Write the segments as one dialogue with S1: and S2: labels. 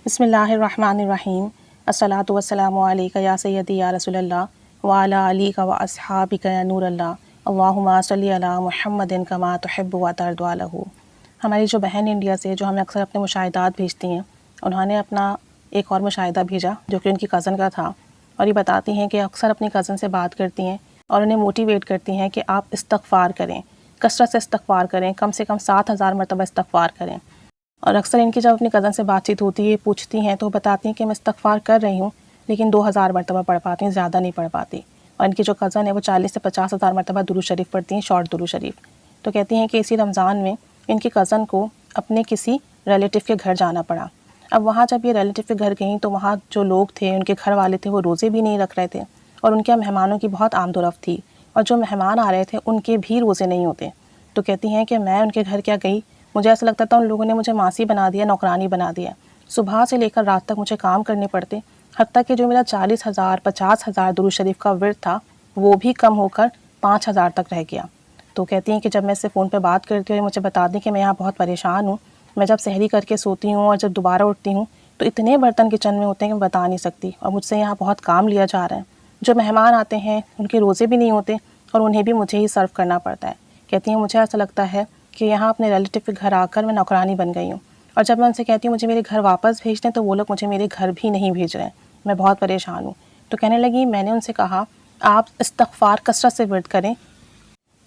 S1: بسم اللہ الرحمن الرحیم الصلاۃ والسلام علیک یا سیدی یا رسول اللہ وعلی علیک و اصحابک یا نور اللہ اللہم صلی علی محمد کما تحب و ترضی عنہ۔ ہماری جو بہن انڈیا سے جو ہمیں اکثر اپنے مشاہدات بھیجتی ہیں، انہوں نے اپنا ایک اور مشاہدہ بھیجا جو کہ ان کی کزن کا تھا، اور یہ بتاتی ہیں کہ اکثر اپنی کزن سے بات کرتی ہیں اور انہیں موٹیویٹ کرتی ہیں کہ آپ استغفار کریں، کثرت سے استغفار کریں، کم سے کم 7,000 مرتبہ استغفار کریں۔ اور اکثر ان کی جب اپنی کزن سے بات چیت ہوتی ہے، پوچھتی ہیں، تو وہ بتاتی ہیں کہ میں استغفار کر رہی ہوں لیکن 2,000 مرتبہ پڑھ پاتی ہیں، زیادہ نہیں پڑھ پاتی۔ اور ان کی جو کزن ہے وہ 40 سے 50,000 مرتبہ درود شریف پڑھتی ہیں، شارٹ درود شریف۔ تو کہتی ہیں کہ اسی رمضان میں ان کی کزن کو اپنے کسی ریلیٹیو کے گھر جانا پڑا۔ اب وہاں جب یہ ریلیٹیو کے گھر گئیں تو وہاں جو لوگ تھے، ان کے گھر والے تھے، وہ روزے بھی نہیں رکھ رہے تھے، اور ان کے مہمانوں کی بہت آمد و رفت تھی، اور جو مہمان آ رہے تھے ان کے بھی روزے نہیں ہوتے۔ تو کہتی ہیں کہ میں ان کے گھر کیا گئی، مجھے ایسا لگتا تھا ان لوگوں نے مجھے ماسی بنا دیا، نوکرانی بنا دیا، صبح سے لے کر رات تک مجھے کام کرنے پڑتے، حتیٰ کہ جو میرا 40,000 50,000 درود شریف کا ورد تھا وہ بھی کم ہو کر 5,000 تک رہ گیا۔ تو کہتی ہیں کہ جب میں اس سے فون پہ بات کرتی ہوں، مجھے بتا دیں کہ میں یہاں بہت پریشان ہوں، میں جب سحری کر کے سوتی ہوں اور جب دوبارہ اٹھتی ہوں تو اتنے برتن کچن میں ہوتے ہیں کہ میں بتا نہیں سکتی، اور مجھ سے یہاں بہت کام لیا جا رہا ہے، جو مہمان آتے ہیں ان کے روزے بھی نہیں ہوتے اور انہیں بھی مجھے ہی سرو کرنا پڑتا ہے۔ کہتی ہیں مجھے ایسا لگتا ہے کہ یہاں اپنے ریلیٹیو کے گھر آ کر میں نوکرانی بن گئی ہوں، اور جب میں ان سے کہتی ہوں مجھے میرے گھر واپس بھیج دیں تو وہ لوگ مجھے میرے گھر بھی نہیں بھیج رہے ہیں، میں بہت پریشان ہوں۔ تو کہنے لگی میں نے ان سے کہا آپ استغفار کثرت سے ورد کریں،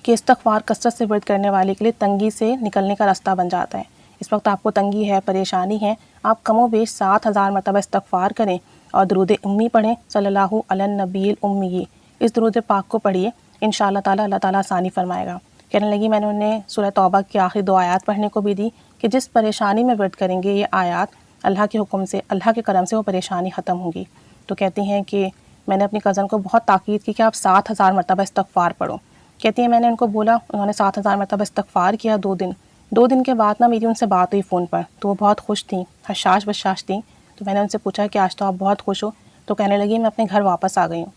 S1: کہ استغفار کثرت سے ورد کرنے والے کے لیے تنگی سے نکلنے کا راستہ بن جاتا ہے۔ اس وقت آپ کو تنگی ہے، پریشانی ہے، آپ کم و بیش 7,000 مرتبہ استغفار کریں اور درود امی پڑھیں، صلی اللہ علی النبی الامی۔ اس درود پاک کو پڑھیے، انشاءاللہ تعالیٰ اللہ تعالیٰ آسانی فرمائے گا۔ کہنے لگی میں نے انہیں سورہ توبہ کی آخری 2 آیات پڑھنے کو بھی دی کہ جس پریشانی میں ورد کریں گے یہ آیات، اللہ کے حکم سے، اللہ کے کرم سے وہ پریشانی ختم ہوگی۔ تو کہتی ہیں کہ میں نے اپنی کزن کو بہت تاکید کی کہ آپ 7,000 مرتبہ استغفار پڑھو۔ کہتی ہیں میں نے ان کو بولا، انہوں نے 7,000 مرتبہ استغفار کیا 2 دن کے بعد میری ان سے بات ہوئی فون پر، تو وہ بہت خوش تھیں، حشاش بشاش تھیں۔ تو میں نے ان سے پوچھا کہ آج تو آپ بہت خوش ہو، تو کہنے لگی میں اپنے گھر واپس آ گئی ہوں۔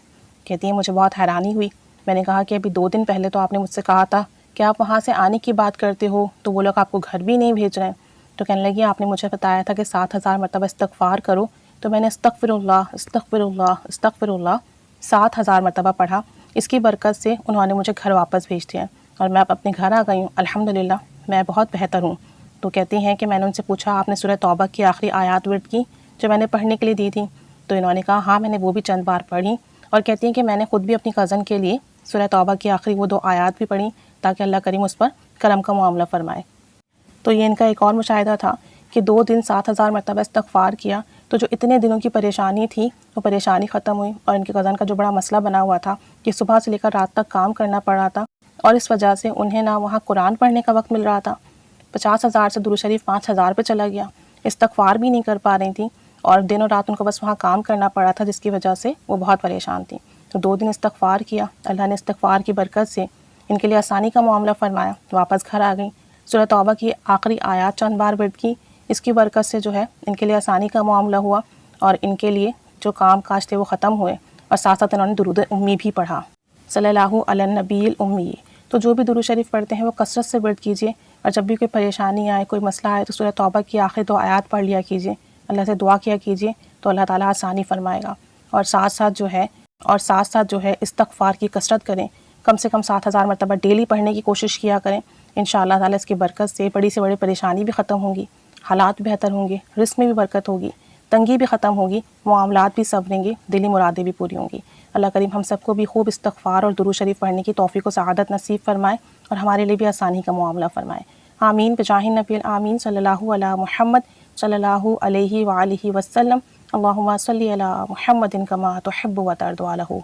S1: کہتی ہیں مجھے بہت حیرانی ہوئی، میں نے کہا کہ ابھی 2 دن پہلے تو آپ نے مجھ سے کہا تھا کہ آپ وہاں سے آنے کی بات کرتے ہو تو وہ لوگ آپ کو گھر بھی نہیں بھیج رہے ہیں۔ تو کہنے لگی آپ نے مجھے بتایا تھا کہ 7,000 مرتبہ استغفار کرو، تو میں نے استغفر اللہ استغفر اللہ استغفر اللہ 7,000 مرتبہ پڑھا، اس کی برکت سے انہوں نے مجھے گھر واپس بھیج دیا، اور میں اب اپنے گھر آ گئی ہوں، الحمدللہ میں بہت بہتر ہوں۔ تو کہتی ہیں کہ میں نے ان سے پوچھا آپ نے سورہ توبہ کی آخری آیات ورد کی جو میں نے پڑھنے کے لیے دی تھی؟ تو انہوں نے کہا ہاں میں نے وہ بھی چند بار پڑھی، اور کہتی ہیں کہ میں نے خود بھی اپنی کزن کے لیے سورہ توبہ کی آخری وہ 2 آیات بھی پڑھی تاکہ اللہ کریم اس پر کرم کا معاملہ فرمائے۔ تو یہ ان کا ایک اور مشاہدہ تھا کہ 2 دن 7,000 مرتبہ استغفار کیا تو جو اتنے دنوں کی پریشانی تھی وہ پریشانی ختم ہوئی، اور ان کی کزن کا جو بڑا مسئلہ بنا ہوا تھا کہ صبح سے لے کر رات تک کام کرنا پڑ رہا تھا، اور اس وجہ سے انہیں نہ وہاں قرآن پڑھنے کا وقت مل رہا تھا، 50,000 سے درود شریف 5,000 پہ چلا گیا، استغفار بھی نہیں کر پا رہی تھیں، اور دن اور رات ان کو بس وہاں کام کرنا پڑا تھا، جس کی وجہ سے وہ بہت پریشان تھیں۔ تو 2 دن استغفار کیا، اللہ نے استغفار کی برکت سے ان کے لیے آسانی کا معاملہ فرمایا، واپس گھر آ گئیں، سورہ توبہ کی آخری آیات چند بار ورد کی، اس کی برکت سے جو ہے ان کے لیے آسانی کا معاملہ ہوا، اور ان کے لیے جو کام کاج تھے وہ ختم ہوئے، اور ساتھ ساتھ انہوں نے درود امی بھی پڑھا، صلی اللہ علی النبی الامی۔ تو جو بھی درود شریف پڑھتے ہیں وہ کثرت سے ورد کیجیے، اور جب بھی کوئی پریشانی آئے، کوئی مسئلہ آئے تو سورہ توبہ کی آخری 2 آیات پڑھ لیا کیجیے، اللہ سے دعا کیا کیجیے تو اللہ تعالیٰ آسانی فرمائے گا۔ اور ساتھ ساتھ جو ہے استغفار کی کثرت کریں، کم سے کم 7,000 مرتبہ ڈیلی پڑھنے کی کوشش کیا کریں، انشاءاللہ تعالیٰ اس کی برکت سے بڑی سے بڑی پریشانی بھی ختم ہوگی، حالات بہتر ہوں گے، رزق میں بھی برکت ہوگی، تنگی بھی ختم ہوگی، معاملات بھی سنوریں گے، دلی مرادیں بھی پوری ہوں گی۔ اللہ کریم ہم سب کو بھی خوب استغفار اور درود شریف پڑھنے کی توفیق و سعادت نصیب فرمائے، اور ہمارے لیے بھی آسانی کا معاملہ فرمائے، آمین بجاہ النبی آمین، صلی اللہ علی محمد صلی اللہ علیہ وآلہ وسلم، اللہم صلی علی محمد کما تحب و ترضی عنہ۔